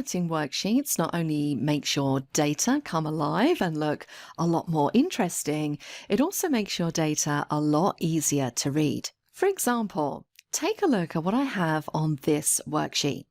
Formatting worksheets not only makes your data come alive and look a lot more interesting, it also makes your data a lot easier to read. For example, take a look at what I have on this worksheet.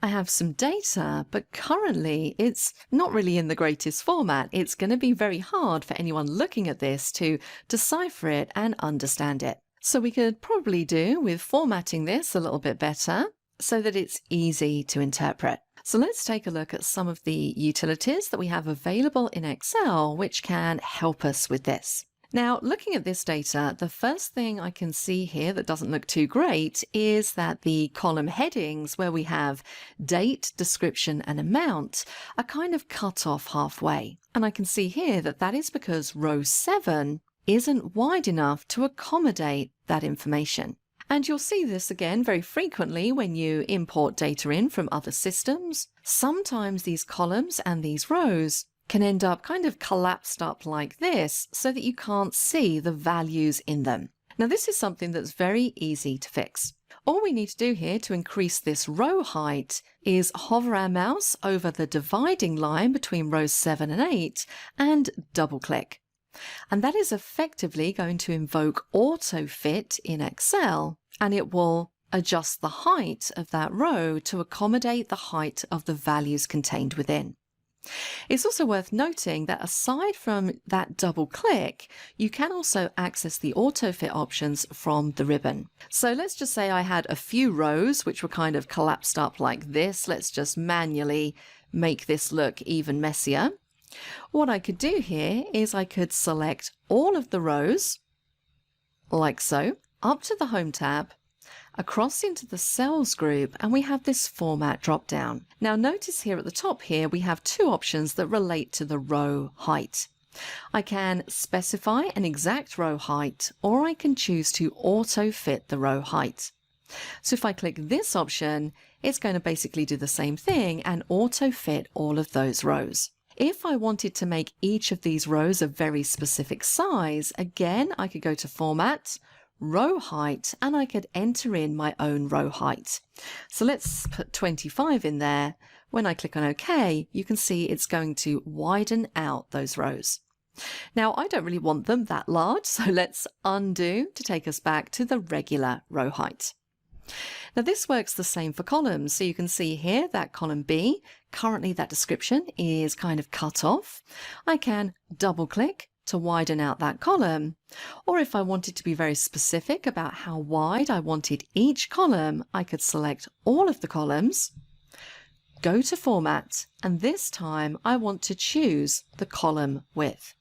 I have some data, but currently it's not really in the greatest format. It's going to be very hard for anyone looking at this to decipher it and understand it. So we could probably do with formatting this a little bit better so that it's easy to interpret. So let's take a look at some of the utilities that we have available in Excel which can help us with this. Now, looking at this data, the first thing I can see here that doesn't look too great is that the column headings where we have date, description and amount are kind of cut off halfway. And I can see here that that is because row 7 isn't wide enough to accommodate that information. And you'll see this again very frequently when you import data in from other systems. Sometimes these columns and these rows can end up kind of collapsed up like this so that you can't see the values in them. Now this is something that's very easy to fix. All we need to do here to increase this row height is hover our mouse over the dividing line between rows 7 and 8 and double click. And that is effectively going to invoke AutoFit in Excel, and it will adjust the height of that row to accommodate the height of the values contained within. It's also worth noting that aside from that double click, you can also access the AutoFit options from the ribbon. So let's just say I had a few rows which were kind of collapsed up like this. Let's just manually make this look even messier. What I could do here is I could select all of the rows, like so, up to the Home tab, across into the Cells group, and we have this Format drop-down. Now notice here at the top here we have two options that relate to the row height. I can specify an exact row height, or I can choose to auto-fit the row height. So if I click this option, it's going to basically do the same thing and auto-fit all of those rows. If I wanted to make each of these rows a very specific size, again, I could go to Format, Row Height, and I could enter in my own row height. So let's put 25 in there. When I click on OK, you can see it's going to widen out those rows. Now, I don't really want them that large, so let's undo to take us back to the regular row height. Now this works the same for columns, so you can see here that column B, currently that description is kind of cut off. I can double click to widen out that column, or if I wanted to be very specific about how wide I wanted each column, I could select all of the columns, go to Format, and this time I want to choose the column width.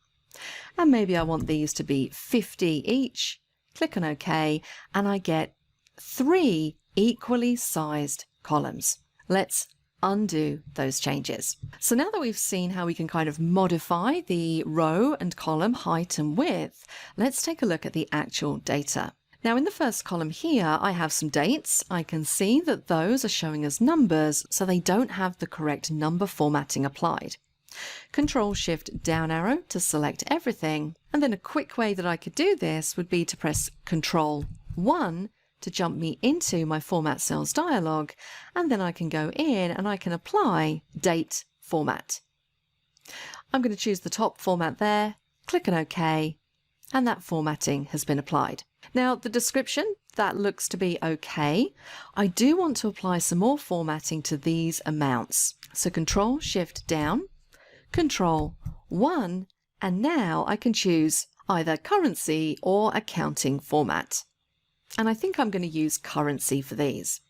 And maybe I want these to be 50 each, click on OK, and I get 3 equally sized columns. Let's undo those changes. So now that we've seen how we can kind of modify the row and column height and width, let's take a look at the actual data. Now in the first column here, I have some dates. I can see that those are showing as numbers, so they don't have the correct number formatting applied. Control-Shift down arrow to select everything, and then a quick way that I could do this would be to press Control-1 to jump me into my Format Cells dialog, and then I can go in and I can apply Date Format. I'm going to choose the top format there, click on OK, and that formatting has been applied. Now the description, that looks to be okay. I do want to apply some more formatting to these amounts. So Control-Shift down, Control-1, and now I can choose either currency or accounting format. And I think I'm going to use currency for these.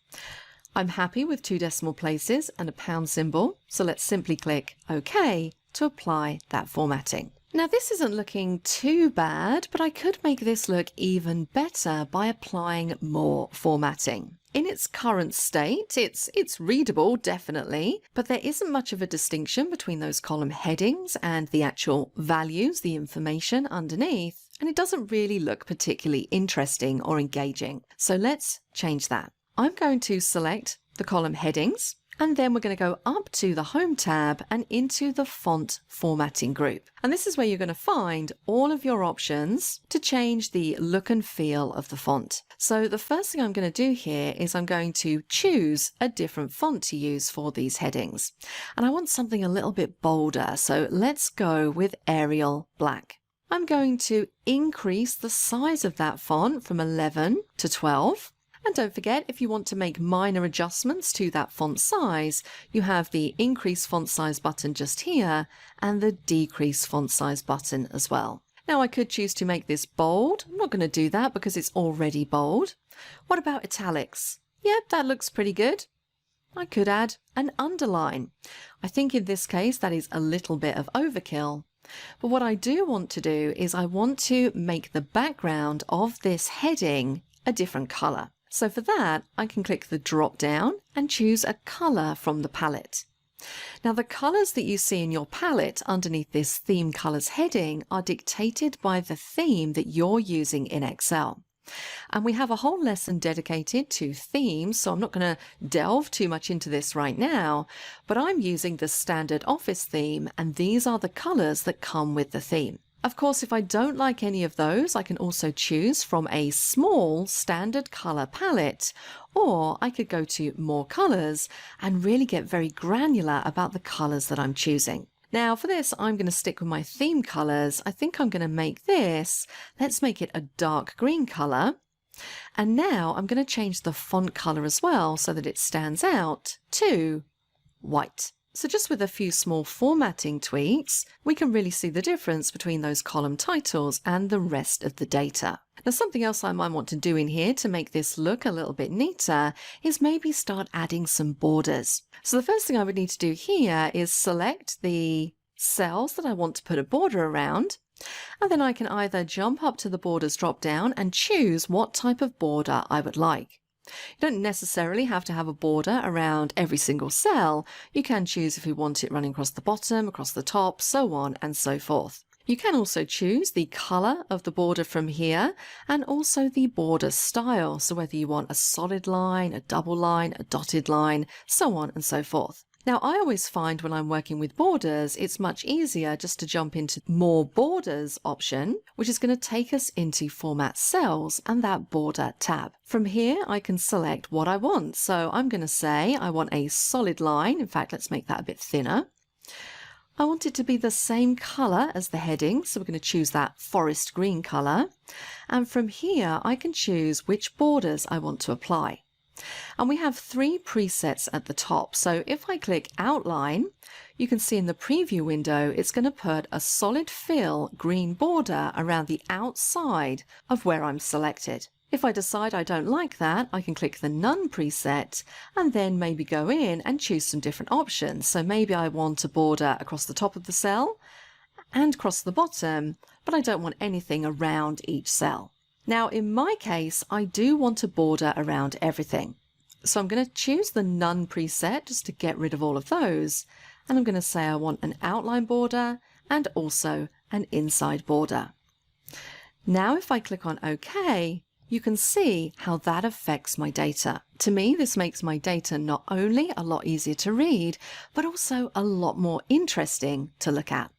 I'm happy with 2 decimal places and a pound symbol, so let's simply click OK to apply that formatting. Now this isn't looking too bad, but I could make this look even better by applying more formatting. In its current state, it's readable, definitely, but there isn't much of a distinction between those column headings and the actual values, the information underneath, and it doesn't really look particularly interesting or engaging. So let's change that. I'm going to select the column headings, And then we're going to go up to the Home tab and into the Font Formatting group. And this is where you're going to find all of your options to change the look and feel of the font. So the first thing I'm going to do here is I'm going to choose a different font to use for these headings. And I want something a little bit bolder, so let's go with Arial Black. I'm going to increase the size of that font from 11 to 12. And don't forget, if you want to make minor adjustments to that font size, you have the increase font size button just here and the decrease font size button as well. Now I could choose to make this bold. I'm not going to do that because it's already bold. What about italics? Yep, that looks pretty good. I could add an underline. I think in this case that is a little bit of overkill. But what I do want to do is I want to make the background of this heading a different color. So for that, I can click the drop down and choose a color from the palette. Now the colors that you see in your palette underneath this theme colors heading are dictated by the theme that you're using in Excel. And we have a whole lesson dedicated to themes, so I'm not going to delve too much into this right now, but I'm using the standard Office theme, and these are the colors that come with the theme. Of course, if I don't like any of those, I can also choose from a small standard color palette, or I could go to more colors and really get very granular about the colors that I'm choosing. Now for this, I'm going to stick with my theme colors. I think I'm going to make this, let's make it a dark green color. And now I'm going to change the font color as well so that it stands out to white. So just with a few small formatting tweaks, we can really see the difference between those column titles and the rest of the data. Now something else I might want to do in here to make this look a little bit neater is maybe start adding some borders. So the first thing I would need to do here is select the cells that I want to put a border around, and then I can either jump up to the borders drop down and choose what type of border I would like. You don't necessarily have to have a border around every single cell. You can choose if you want it running across the bottom, across the top, so on and so forth. You can also choose the color of the border from here and also the border style. So whether you want a solid line, a double line, a dotted line, so on and so forth. Now, I always find when I'm working with borders, it's much easier just to jump into More Borders option, which is going to take us into Format Cells and that Border tab. From here, I can select what I want. So I'm going to say I want a solid line. In fact, let's make that a bit thinner. I want it to be the same color as the heading, so we're going to choose that forest green color. And from here, I can choose which borders I want to apply. And we have 3 presets at the top. So if I click Outline, you can see in the preview window, it's going to put a solid fill green border around the outside of where I'm selected. If I decide I don't like that, I can click the None preset and then maybe go in and choose some different options. So maybe I want a border across the top of the cell and across the bottom, but I don't want anything around each cell. Now, in my case, I do want a border around everything. So I'm going to choose the None preset just to get rid of all of those. And I'm going to say I want an outline border and also an inside border. Now, if I click on OK, you can see how that affects my data. To me, this makes my data not only a lot easier to read, but also a lot more interesting to look at.